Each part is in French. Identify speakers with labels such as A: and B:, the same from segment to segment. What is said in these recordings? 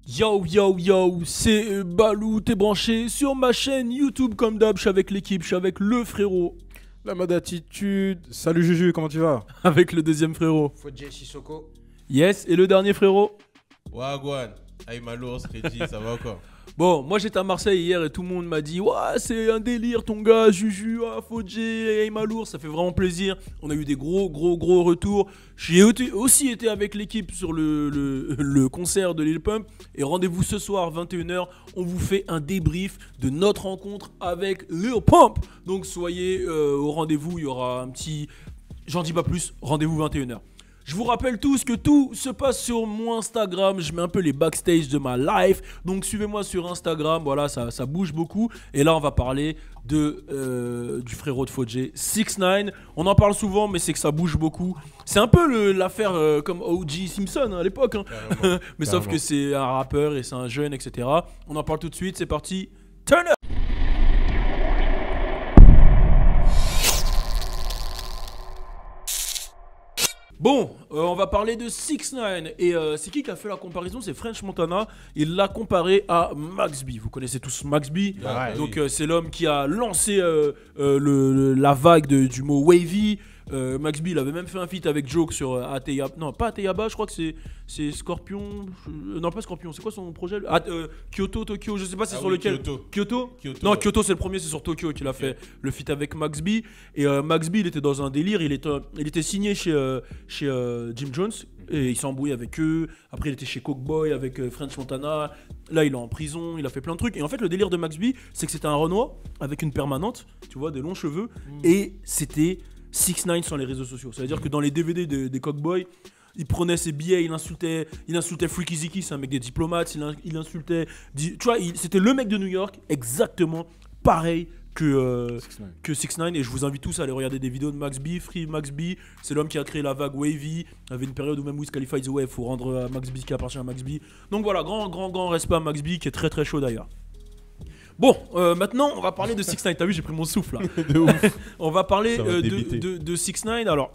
A: Yo yo yo, c'est Balou, t'es branché sur ma chaîne YouTube comme d'hab, je suis avec l'équipe, je suis avec le frérot,
B: La mode attitude. Salut Juju, comment tu vas?
A: avec le deuxième frérot.
C: Fodje Sissoko.
A: Yes, et le dernier frérot.
D: Wagwan, aïe Malours, Redji, ça va encore?
A: Bon, moi j'étais à Marseille hier et tout le monde m'a dit ouais, c'est un délire ton gars, Juju, Fodje, Aymalour, ça fait vraiment plaisir. On a eu des gros retours. J'ai aussi été avec l'équipe sur le concert de Lil Pump. Et rendez-vous ce soir 21h, on vous fait un débrief de notre rencontre avec Lil Pump. Donc soyez au rendez-vous, il y aura un petit... J'en dis pas plus, rendez-vous 21h. Je vous rappelle tous que tout se passe sur mon Instagram. Je mets un peu les backstage de ma life. Donc suivez-moi sur Instagram. Voilà, ça bouge beaucoup. Et là, on va parler du frérot de Fodje, 6ix9ine. On en parle souvent, mais c'est que ça bouge beaucoup. C'est un peu l'affaire comme O.J. Simpson à l'époque. Hein. Mais sauf que c'est un rappeur et c'est un jeune, etc. On en parle tout de suite. C'est parti. Turn up! Bon, on va parler de 6ix9ine et c'est qui a fait la comparaison? C'est French Montana. Il l'a comparé à Max B. Vous connaissez tous Max B.
D: Ah, ouais,
A: Donc c'est l'homme qui a lancé la vague du mot wavy. Max B, il avait même fait un feat avec Joke sur Ateyaba. Non, pas Ateyaba, je crois que c'est Scorpion. Non, pas Scorpion, c'est quoi son projet? Kyoto, Tokyo, je sais pas c'est sur lequel.
D: Kyoto.
A: Non, Kyoto c'est le premier, c'est sur Tokyo qu'il a fait le feat avec Max B. Et Max B, il était dans un délire, il était signé chez Jim Jones. Et il s'est embrouillé avec eux. Après, il était chez Cokeboy avec French Montana. Là, il est en prison. Il a fait plein de trucs. Et en fait, le délire de Max B, c'est que c'était un Renoir avec une permanente, tu vois, des longs cheveux. Et c'était 6ix9ine sur les réseaux sociaux. Ça veut dire que dans les DVD des Cokeboy, il prenait ses billets, il insultait Freaky Ziki, c'est un mec des diplomates. Il insultait. Tu vois, c'était le mec de New York, exactement pareil que 6ix9ine. Et je vous invite tous à aller regarder des vidéos de Max B. Free Max B, c'est l'homme qui a créé la vague wavy. Il y avait une période où même Wiz Khalifa disait ouais, il faut rendre à Max B ce qui appartient à Max B. Donc voilà, grand respect à Max B qui est très chaud d'ailleurs. Bon, maintenant on va parler de 6ix9ine. T'as vu, j'ai pris mon souffle là.
B: De ouf.
A: On va parler
B: Ça va débiter.
A: de 6ix9ine. Alors,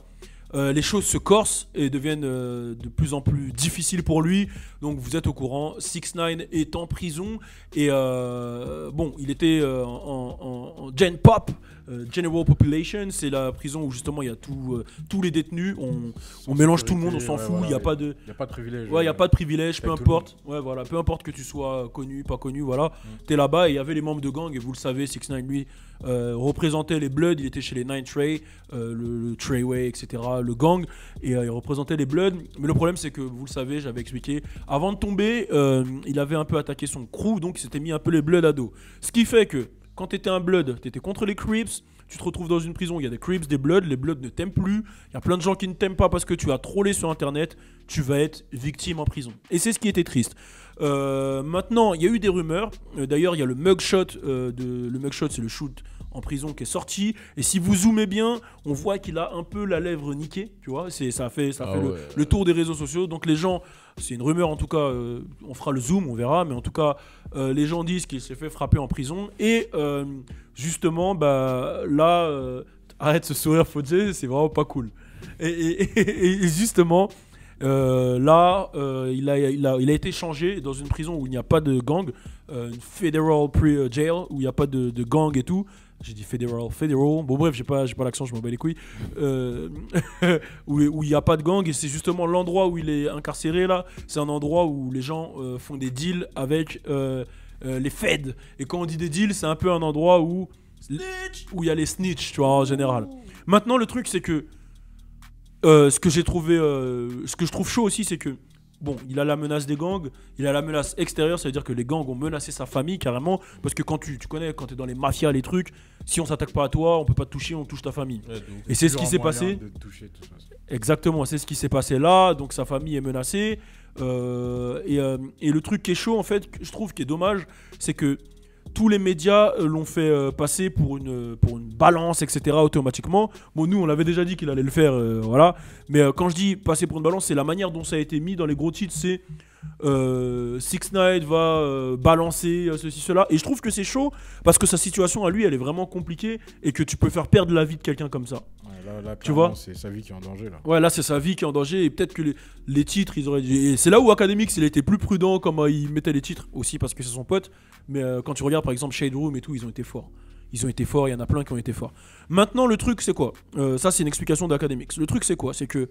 A: les choses se corsent et deviennent de plus en plus difficiles pour lui. Donc vous êtes au courant, 6ix9ine est en prison. Et bon, il était en Gen Pop, General Population. C'est la prison où justement il y a tous les détenus. On mélange tout le monde, on s'en fout. Il n'y a pas de...
B: Il n'y a pas de privilège.
A: Ouais, il n'y a pas de privilège, peu
B: Avec tout le
A: importe. Ouais, voilà, peu importe que tu sois connu, pas connu, voilà. T'es là-bas et il y avait les membres de gang et vous le savez, 6ix9ine lui représentait les Bloods, il était chez les Nine Trey, le Treyway, etc., le gang, et il représentait les Bloods. Mais le problème c'est que, vous le savez, j'avais expliqué, avant de tomber, il avait un peu attaqué son crew, donc il s'était mis un peu les Bloods à dos. Ce qui fait que, quand t'étais un Blood, t'étais contre les Crips, tu te retrouves dans une prison, il y a des Crips, des Bloods, les Bloods ne t'aiment plus, il y a plein de gens qui ne t'aiment pas parce que tu as trollé sur internet, tu vas être victime en prison. Et c'est ce qui était triste. Maintenant, il y a eu des rumeurs, d'ailleurs il y a le mugshot, le mugshot c'est le shoot en prison qui est sorti, et si vous zoomez bien, on voit qu'il a un peu la lèvre niquée, tu vois, ça fait le tour des réseaux sociaux, donc les gens, c'est une rumeur en tout cas, on fera le zoom, on verra, mais en tout cas, les gens disent qu'il s'est fait frapper en prison, et justement, bah là, arrête ce sourire Fodje, c'est vraiment pas cool. Et justement, là, il a été changé dans une prison où il n'y a pas de gang, une federal jail où il n'y a pas de gang et tout. J'ai dit federal. Bon bref, j'ai pas l'accent, je m'en bats les couilles. Où il n'y a pas de gang et c'est justement l'endroit où il est incarcéré là. C'est un endroit où les gens font des deals avec les feds. Et quand on dit des deals, c'est un peu un endroit où il y a les snitch, tu vois, en général. Maintenant, le truc c'est que ce que je trouve chaud aussi, c'est que bon, il a la menace des gangs, il a la menace extérieure, ça veut dire que les gangs ont menacé sa famille carrément, parce que quand tu connais, quand t'es dans les mafias, les trucs, si on s'attaque pas à toi, on peut pas te toucher, on touche ta famille. Ouais, et c'est ce qui s'est passé. Exactement, c'est ce qui s'est passé là, donc sa famille est menacée. Et le truc qui est chaud, en fait, je trouve qui est dommage, c'est que tous les médias l'ont fait passer pour une balance, etc. automatiquement. Bon, nous, on l'avait déjà dit qu'il allait le faire, voilà. Mais quand je dis passer pour une balance, c'est la manière dont ça a été mis dans les gros titres, c'est 6ix9ine va balancer ceci, cela. Et je trouve que c'est chaud parce que sa situation à lui, elle est vraiment compliquée et que tu peux faire perdre la vie de quelqu'un comme ça.
B: Ouais, Là,
A: Tu vois,
B: c'est sa vie qui est en danger là.
A: ouais, là c'est sa vie qui est en danger et peut-être que les titres ils auraient dû. Et c'est là où Academics il était plus prudent comment il mettait les titres aussi parce que c'est son pote. Mais quand tu regardes par exemple Shade Room et tout, ils ont été forts. Ils ont été forts, il y en a plein qui ont été forts. Maintenant le truc c'est quoi? Ça c'est une explication d'Academics. Le truc c'est quoi? C'est que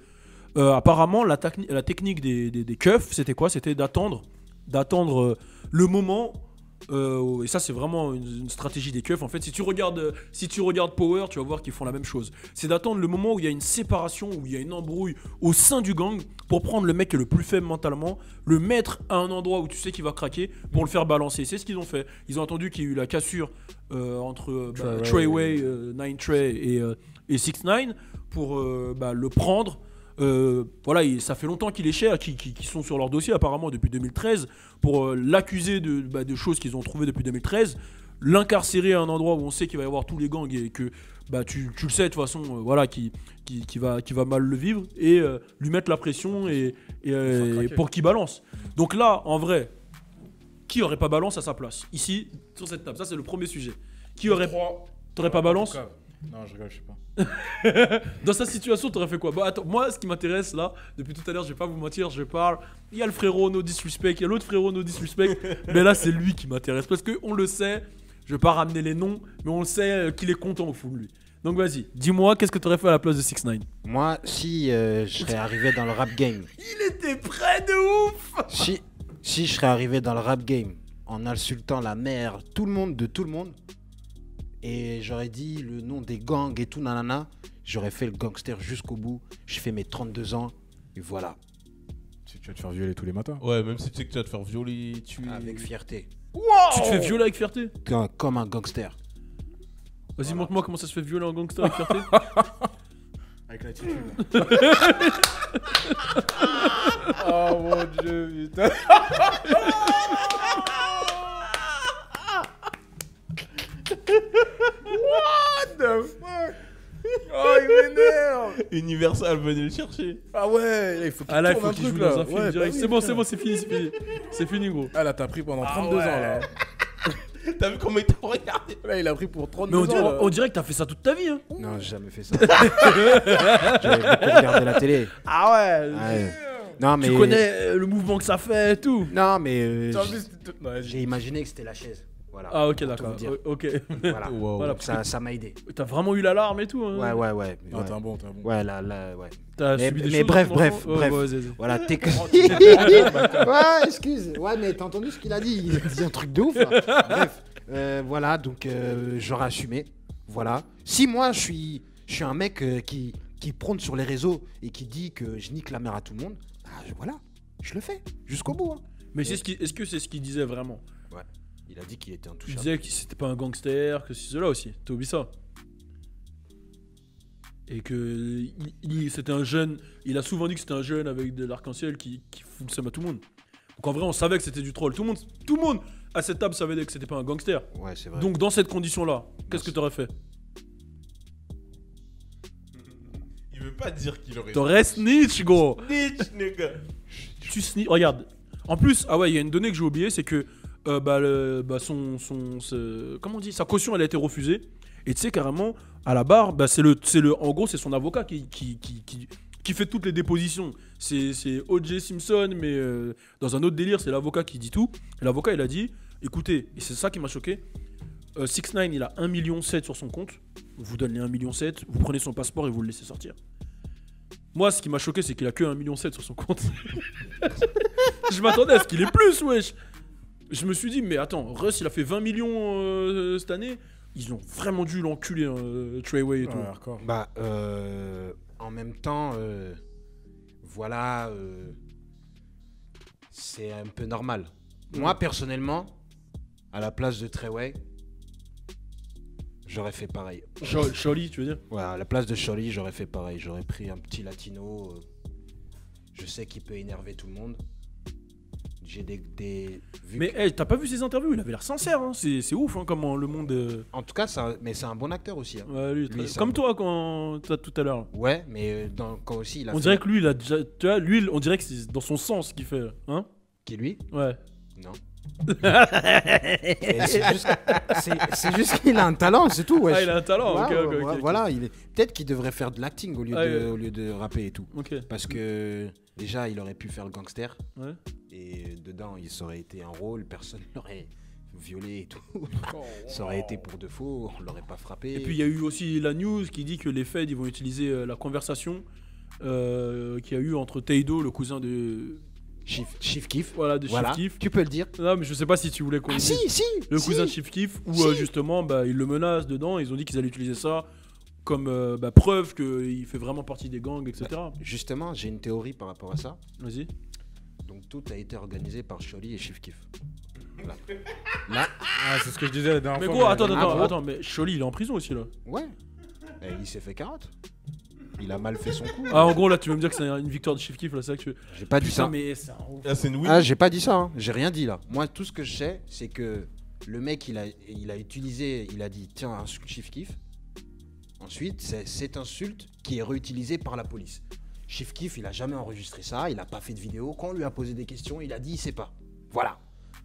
A: apparemment la technique des keufs c'était quoi? C'était d'attendre le moment. Et ça c'est vraiment une stratégie des keufs en fait. Si tu regardes Power, tu vas voir qu'ils font la même chose. C'est d'attendre le moment où il y a une séparation, où il y a une embrouille au sein du gang pour prendre le mec qui est le plus faible mentalement, le mettre à un endroit où tu sais qu'il va craquer pour le faire balancer. C'est ce qu'ils ont fait. Ils ont attendu qu'il y ait eu la cassure entre Treyway, Nine Trey et 6ix9ine pour le prendre. Voilà, ça fait longtemps qu'il est cher, qui sont sur leur dossier apparemment depuis 2013 pour l'accuser de choses qu'ils ont trouvées depuis 2013, l'incarcérer à un endroit où on sait qu'il va y avoir tous les gangs et que tu le sais de toute façon, voilà, qui va mal le vivre et lui mettre la pression et pour qu'il balance. Donc là, en vrai, qui aurait pas balance à sa place ici sur cette table? Ça c'est le premier sujet. T'aurais pas balance?
B: Non, je rigole, je sais pas.
A: Dans sa situation, t'aurais fait quoi? Bah attends, moi ce qui m'intéresse là, depuis tout à l'heure, je vais pas vous mentir, je parle. Il y a le frérot No Disrespect, il y a l'autre frérot No Disrespect, mais là c'est lui qui m'intéresse parce que on le sait. Je vais pas ramener les noms, mais on le sait qu'il est content au fond de lui. Donc vas-y, dis-moi, qu'est-ce que t'aurais fait à la place de 6ix9ine?
C: Moi, si je serais arrivé dans le rap game,
A: Il était près de ouf.
C: si je serais arrivé dans le rap game en insultant la mère, tout le monde, et j'aurais dit le nom des gangs et tout, nanana, j'aurais fait le gangster jusqu'au bout. Je fais mes 32 ans, et voilà.
B: Si tu vas te faire violer tous les matins.
D: Ouais, même si tu sais que tu vas te faire violer,
C: Avec fierté.
A: Tu te fais violer avec fierté?
C: Comme un gangster.
A: Vas-y, montre-moi comment ça se fait violer en gangster avec fierté.
B: Avec l'attitude. Oh mon dieu, putain. What the fuck? Oh, il m'énerve.
D: Universal, venez le chercher.
B: Ah ouais, il faut qu'il
A: Ah là, il
B: tourne
A: faut
B: un
A: qu'il
B: truc
A: joue
B: là.
A: dans un film
B: Ouais,
A: direct.
B: bah
A: C'est
B: oui,
A: bon, c'est fini. C'est fini, gros.
B: Ah là, t'as pris pendant 32 ans là.
D: T'as vu comment il t'a regardé?
B: Là, il a pris pour 32
A: Mais
B: ans.
A: on dirait que t'as fait ça toute ta vie. Hein.
C: Non, j'ai jamais fait ça. J'avais beaucoup regardé la télé.
A: Ah ouais.
C: Ouais. Non, mais...
A: Tu connais le mouvement que ça fait et tout.
C: Non, mais
B: T'as vu, ouais,
C: j'ai imaginé que c'était la chaise. Voilà.
A: Ah ok,
C: Pour
A: d'accord.
C: tout vous dire.
A: Ok.
C: Voilà.
D: Wow.
A: Voilà,
C: Ça m'a aidé.
A: T'as vraiment eu l'alarme et tout. Hein.
C: Ouais.
B: Ah, t'es un bon.
C: Ouais, là, ouais.
A: T'as
C: Mais-
A: subi des
C: mais
A: choses.
C: bref,
A: ton
C: bref,
A: enfant
C: bref.
A: Ouais, vas-y.
C: Voilà, ouais, excuse. Ouais, mais t'as entendu ce qu'il a dit? Il a dit un truc de ouf. Là. Bref, voilà, donc j'aurais assumé. Voilà. Si moi, je suis un mec qui prône sur les réseaux et qui dit que je nique la mère à tout le monde, bah, voilà, je le fais jusqu'au bout. Hein.
A: Mais est-ce que c'est ce qu'il disait vraiment?
C: Ouais. Il a dit qu'il était
A: Il
C: intouchable.
A: disait que c'était pas un gangster, que c'est cela aussi. T'as oublié ça? Et que c'était un jeune. Il a souvent dit que c'était un jeune avec de l'arc-en-ciel qui fout le seum à tout le monde. Donc en vrai, on savait que c'était du troll. Tout le monde à cette table savait que c'était pas un gangster.
C: Ouais, c'est vrai.
A: Donc dans cette condition-là, qu'est-ce que t'aurais fait?
D: Il veut pas dire qu'il aurait.
A: T'aurais snitch, gros.
D: Snitch, nigga.
A: Tu snitch. Regarde. En plus, ah ouais, il y a une donnée que j'ai oubliée, c'est que comment on dit, sa caution elle a été refusée. Et tu sais carrément à la barre, en gros c'est son avocat qui fait toutes les dépositions. C'est O.J. Simpson, mais dans un autre délire, c'est l'avocat qui dit tout. Et l'avocat il a dit, écoutez, et c'est ça qui m'a choqué. 6ix9ine il a 1,7 million sur son compte. On vous donne les 1,7 million, vous prenez son passeport et vous le laissez sortir. Moi, ce qui m'a choqué, c'est qu'il a que 1,7 million sur son compte. Je m'attendais à ce qu'il ait plus, wesh. Je me suis dit, mais attends, Russ, il a fait 20 millions cette année. Ils ont vraiment dû l'enculer, Treyway et tout.
B: hardcore.
C: Bah, en même temps, voilà, c'est un peu normal. Moi, personnellement, à la place de Treyway, j'aurais fait pareil.
A: Shorty, tu veux dire?
C: Ouais, à la place de Shorty, j'aurais fait pareil. J'aurais pris un petit latino. Je sais qu'il peut énerver tout le monde. J'ai vu
A: Mais hey, t'as pas vu ses interviews? Il avait l'air sincère, hein. C'est ouf hein, comment le monde.
C: En tout cas, mais c'est un bon acteur aussi. Hein.
A: Ouais, lui,
C: Lui,
A: comme toi quand tout à l'heure.
C: Ouais, mais quand aussi il a
A: On
C: fait-
A: dirait que lui, il a déjà. Tu vois, lui, on dirait que c'est dans son sens qu'il fait. Hein?
C: Qui lui?
A: Ouais.
C: Non. Et c'est juste qu'il a un talent, c'est tout. Wesh.
A: Ah, il a un talent,
C: Ouais,
A: ok.
C: voilà, peut-être qu'il devrait faire de l'acting au
A: Ouais.
C: lieu de rapper et tout.
A: Ok.
C: Parce que déjà, il aurait pu faire le gangster.
A: Ouais.
C: Et dedans, il aurait été un rôle, personne l'aurait violé et tout. Ça aurait été pour de faux, on l'aurait pas frappé.
A: Et puis il y a eu aussi la news qui dit que les Feds ils vont utiliser la conversation qu'il y a eu entre Teido, le cousin de
C: Chief Keef.
A: voilà de
C: Voilà,
A: Chief Keef.
C: tu peux le dire.
A: Non mais je sais pas si tu voulais qu'on
C: Ah
A: le
C: si,
A: dise.
C: si.
A: Le
C: si.
A: cousin de Chief Keef où
C: Si.
A: justement ils le menacent dedans. Ils ont dit qu'ils allaient utiliser ça comme preuve qu'il fait vraiment partie des gangs, etc.
C: Justement, j'ai une théorie par rapport à ça.
A: Vas-y.
C: Donc tout a été organisé par Sholi et Chief Keef. Voilà. Là,
B: Ah, c'est ce que je disais la dernière
A: Mais
B: fois.
A: gros, attends,
C: gros.
A: attends, mais Sholi il est en prison aussi là.
C: ouais. Et il s'est fait carotte. Il a mal fait son coup.
A: Ah en gros là tu veux me dire que c'est une victoire de Chief Keef là, c'est ça que tu...
C: J'ai pas dit
A: Putain
C: ça.
A: mais c'est un ouf.
D: Ah, c'est une win.
C: Ah, j'ai pas dit ça. Hein. J'ai rien dit là. Moi, tout ce que je sais, c'est que le mec, il a utilisé, il a dit tiens, insulte Chief Keef. Ensuite, c'est cette insulte qui est réutilisée par la police. Chief Keef, il a jamais enregistré ça, il a pas fait de vidéo. Quand on lui a posé des questions, il a dit il sait pas. Voilà.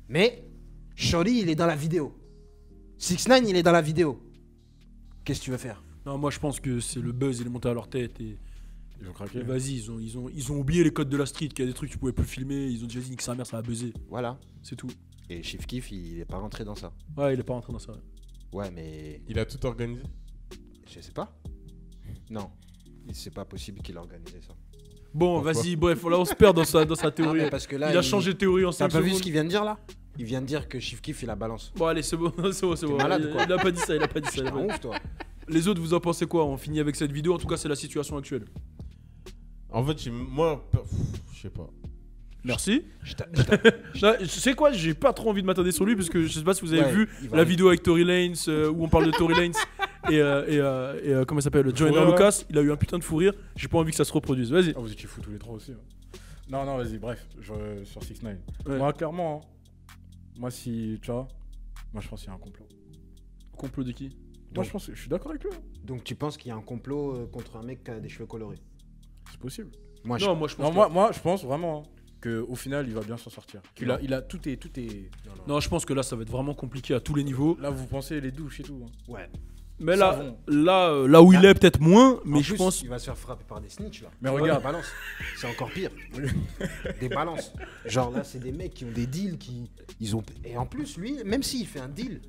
C: Mais Shorty, il est dans la vidéo. 6ix9ine, il est dans la vidéo. Qu'est-ce que tu veux faire?
A: Non moi je pense que c'est le buzz il est monté à leur tête et...
B: Ils ont craqué.
A: Et vas-y, ils ont oublié les codes de la street, qu'il y a des trucs que tu pouvais plus filmer, ils ont dit vas-y, nique sa mère, ça va buzzer,
C: Voilà.
A: c'est tout.
C: Et Chief Keef, il est pas rentré dans ça.
A: Ouais, il est pas rentré dans ça.
C: Ouais, mais
D: Il a tout organisé.
C: je sais pas. Non, c'est pas possible qu'il ait organisé ça.
A: Bon,
D: Pourquoi
A: vas-y, bref, là on se perd dans sa
C: Ah,
A: théorie.
C: mais parce que là,
A: Il a changé de théorie en
C: T'as
A: 5
C: pas vu ce
A: secondes.
C: qu'il vient de dire là? Il vient de dire que Chief Keef il a balance.
A: Bon, allez, c'est bon, c'est bon, c'est bon.
C: malade, quoi.
A: Il a pas dit ça, il a pas dit ça. il a
C: T'es
A: pas
C: un
A: dit-
C: ouf toi.
A: Les autres, vous en pensez quoi? On finit avec cette vidéo, en tout cas, c'est la situation actuelle.
D: En fait, je sais pas.
A: Merci.
C: Je t'a-
A: Là, tu sais quoi? J'ai pas trop envie de m'attarder sur lui, parce que je sais pas si vous avez
C: Ouais,
A: vu
C: il va-
A: la vidéo avec Tory Lanez, où on parle de Tory Lanez et comment il s'appelle? Joyner
B: Ouais.
A: Lucas. Il a eu un putain de fou rire. J'ai pas envie que ça se reproduise. Vas-y.
B: Ah, vous étiez fous tous les trois aussi. Hein. Non, vas-y, bref, sur 6ix9ine.
A: Ouais.
B: Moi, clairement, moi, si, tu vois, moi, je pense qu'il y a un complot.
A: Complot de qui?
B: Moi, je pense que je suis d'accord avec lui. Hein.
C: Donc tu penses qu'il y a un complot contre un mec qui a des cheveux colorés?
B: C'est possible.
C: Moi,
A: Non, moi je pense
B: Non,
A: que...
B: moi, je pense vraiment qu'au final, il va bien s'en sortir.
C: Non.
B: Il a tout est.
A: Non, je pense que là, ça va être vraiment compliqué à tous les niveaux.
B: Là, vous pensez les douches et tout. Hein.
C: Ouais.
A: Mais
B: Savon.
A: là où il est, peut-être moins, mais
C: En
A: je
C: plus,
A: pense...
C: il va se faire frapper par des snitch là.
B: Mais
C: Tu vois,
B: regarde.
C: des balances. C'est encore pire. Des balances. Genre là, c'est des mecs qui ont des deals ils ont. Et en plus, lui, même s'il fait un deal,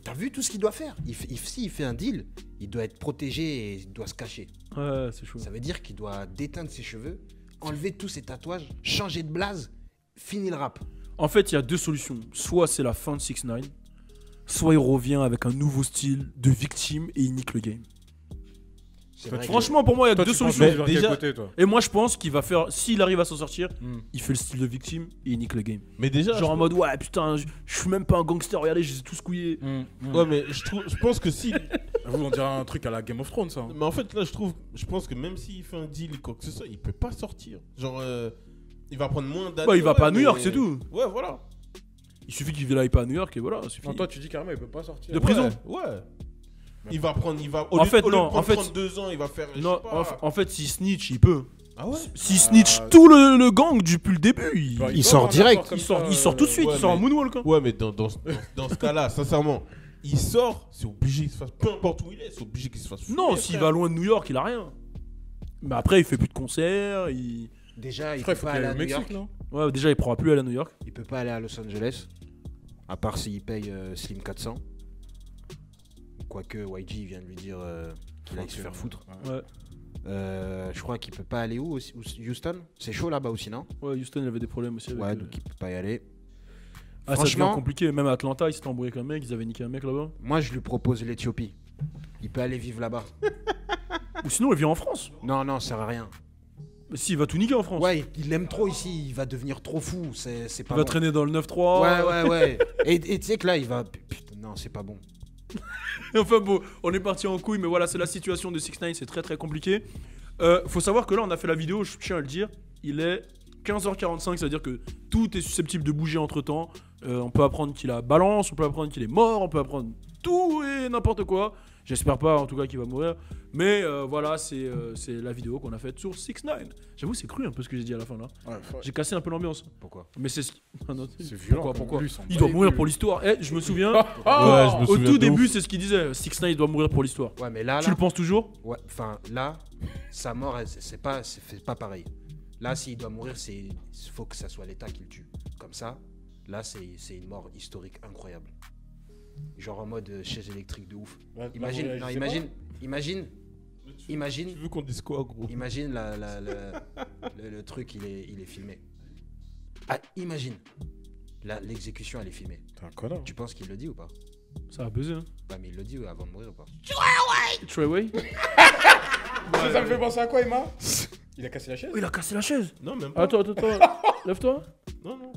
C: t'as vu tout ce qu'il doit faire? S'il fait un deal, il doit être protégé et il doit se cacher.
A: Ouais, c'est chaud.
C: Ça veut dire qu'il doit déteindre ses cheveux, enlever tous ses tatouages, changer de blaze, finir le rap.
A: En fait, il y a deux solutions. Soit c'est la fin de 6ix9ine, soit il revient avec un nouveau style de victime et il nique le game.
C: C'est
B: Toi,
C: vrai que-
A: Franchement, pour moi, il y a
B: Toi,
A: deux
B: tu penses
A: solutions.
B: vers
D: déjà-
B: quel côté, toi
A: Et moi, je pense qu'il va faire... S'il arrive à s'en sortir,
B: Hmm.
A: il fait le style de victime et il nique le game.
D: Mais déjà,
A: Genre en mode, ouais, putain, je suis même pas un gangster, regardez, je les ai tous couillés.
D: ouais, mais je pense que si.
B: Vous, on dirait un truc à la Game of Thrones, ça. hein.
D: Mais en fait, là, je pense que même s'il fait un deal, quoi que ce soit, il peut pas sortir. Genre, il va prendre moins d'années.
A: Bah, il va
D: ouais,
A: pas à New
D: mais-
A: York, c'est tout.
D: Ouais, voilà.
A: Il suffit qu'il vienne pas à New York et voilà, ça suffit.
B: Non, toi, tu dis carrément, il peut pas sortir.
A: De prison.
D: Ouais. Il va prendre.
A: En fait,
D: au lieu de
A: non,
D: prendre
A: en fait-
D: 32 ans, il va faire. je
A: Non,
D: sais pas.
A: en fait, s'il snitch, il peut.
D: Ah ouais.
A: S'il snitch tout le gang depuis le début, il,
B: Bah,
C: il
B: peut
C: sort
B: avoir un
C: direct.
B: accord comme
A: il sort tout de suite,
D: ouais,
A: il sort en
D: mais-
A: moonwalk. Hein.
D: Ouais, mais dans ce cas-là, sincèrement, il sort, c'est obligé qu'il se fasse. Peu importe où il est, c'est obligé qu'il se fasse.
A: Non,
D: fumer,
A: s'il
D: frère.
A: va loin de New York, il a rien. Mais après, il fait plus de concerts.
C: Déjà, il
B: Frère,
C: peut
B: il faut
C: pas
B: qu'il
C: aller
B: aille
C: à
B: au
C: New
B: Mexique,
C: York.
B: non
A: Ouais, déjà, il pourra plus aller à New York.
C: Il peut pas aller à Los Angeles. À part s'il paye Slim 400. Quoique YG vient de lui dire qu'il aille se faire foutre.
A: Ouais,
C: Je crois qu'il peut pas aller où aussi? Houston? C'est chaud là-bas aussi, non?
A: ouais, Houston, il avait des problèmes aussi avec.
C: Ouais, donc il peut pas y aller.
A: Ah, ça devient
C: franchement-
A: compliqué. Même à Atlanta, il s'était embrouillé avec un mec, ils avaient niqué un mec là-bas.
C: Moi, je lui propose l'Éthiopie. Il peut aller vivre là-bas.
A: Ou sinon, il vient en France.
C: Non, ça sert à rien.
A: Mais si, il va tout niquer en France.
C: Ouais, il aime trop ici. Il va devenir trop fou. C'est
A: Il
C: pas
A: va
C: bon.
A: traîner dans le 9-3.
C: Ouais. Et tu sais que là, il va. Putain, non, c'est pas bon.
A: Enfin bon, on est parti en couille, mais voilà, c'est la situation de 6ix9ine, c'est très très compliqué. Faut savoir que là, on a fait la vidéo, je tiens à le dire, il est 15h45, c'est-à-dire que tout est susceptible de bouger entre temps. On peut apprendre qu'il a balance, on peut apprendre qu'il est mort, on peut apprendre tout et n'importe quoi. J'espère pas en tout cas qu'il va mourir. Mais voilà, c'est la vidéo qu'on a faite sur 6ix9ine. J'avoue, c'est cru un peu ce que j'ai dit à la fin là.
B: Ouais,
A: J'ai cassé un peu l'ambiance.
C: Pourquoi?
A: Mais c'est. Ah non,
B: C'est violent.
A: Pourquoi
B: Lui, s'en
A: Il
B: bat
A: doit
B: les
A: mourir
B: couilles.
A: pour l'histoire. Je me souviens.
D: Ouais, je me
A: Au
D: souviens
A: tout
D: de
A: début,
D: ouf.
A: c'est ce qu'il disait. 6ix9ine doit mourir pour l'histoire.
C: Ouais, mais là,
A: Tu le penses toujours?
C: ouais, enfin là, sa mort, c'est pas pareil. Là, s'il doit mourir, il faut que ça soit l'État qui le tue. Comme ça, là, c'est une mort historique incroyable. Genre en mode chaise électrique de ouf.
B: Ouais,
C: Imagine,
B: bah,
C: non,
B: je sais
C: imagine,
D: Tu veux qu'on dise quoi, gros?
C: imagine le truc, il est filmé. Ah, imagine, l'exécution, elle est filmée.
B: T'es un connard.
C: Tu penses qu'il le dit ou pas?
A: Ça va buzzer. Hein.
C: Ouais, mais il le dit avant de mourir ou pas?
A: Treyway.
B: Ça me fait penser à quoi, Emma? Il a cassé la chaise?
A: Oh, il a cassé la chaise.
D: Non, même pas.
A: Attends. Lève-toi.
D: Non, non.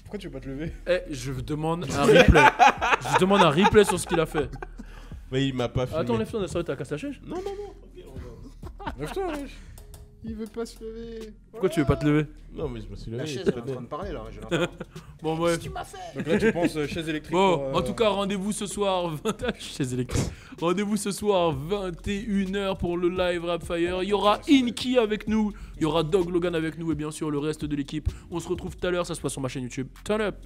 B: Pourquoi tu veux pas te lever?
A: Je demande un replay. Je demande un replay sur ce qu'il a fait.
D: Mais il m'a pas filmé.
A: Attends, lève-toi, ça t'as cassé la chaise?
D: Non, non, non. Ok, regarde.
B: Lève-toi, wesh.
C: Il veut pas se lever.
A: Pourquoi tu veux pas te lever?
D: Non, mais je me suis levé.
C: La chaise,
D: il
C: elle est en
D: traînait.
C: train de parler là. J'ai l'impression.
A: Bon, ouais.
B: Donc là, tu penses chaise électrique.
A: Bon,
B: pour,
A: en tout cas, rendez-vous ce soir, chaise électrique. Rendez-vous ce soir, 21h pour le live Rapfire. Il y aura Inky avec nous, il y aura Dog Logan avec nous et bien sûr le reste de l'équipe. On se retrouve tout à l'heure, ça se passe sur ma chaîne YouTube. Turn up!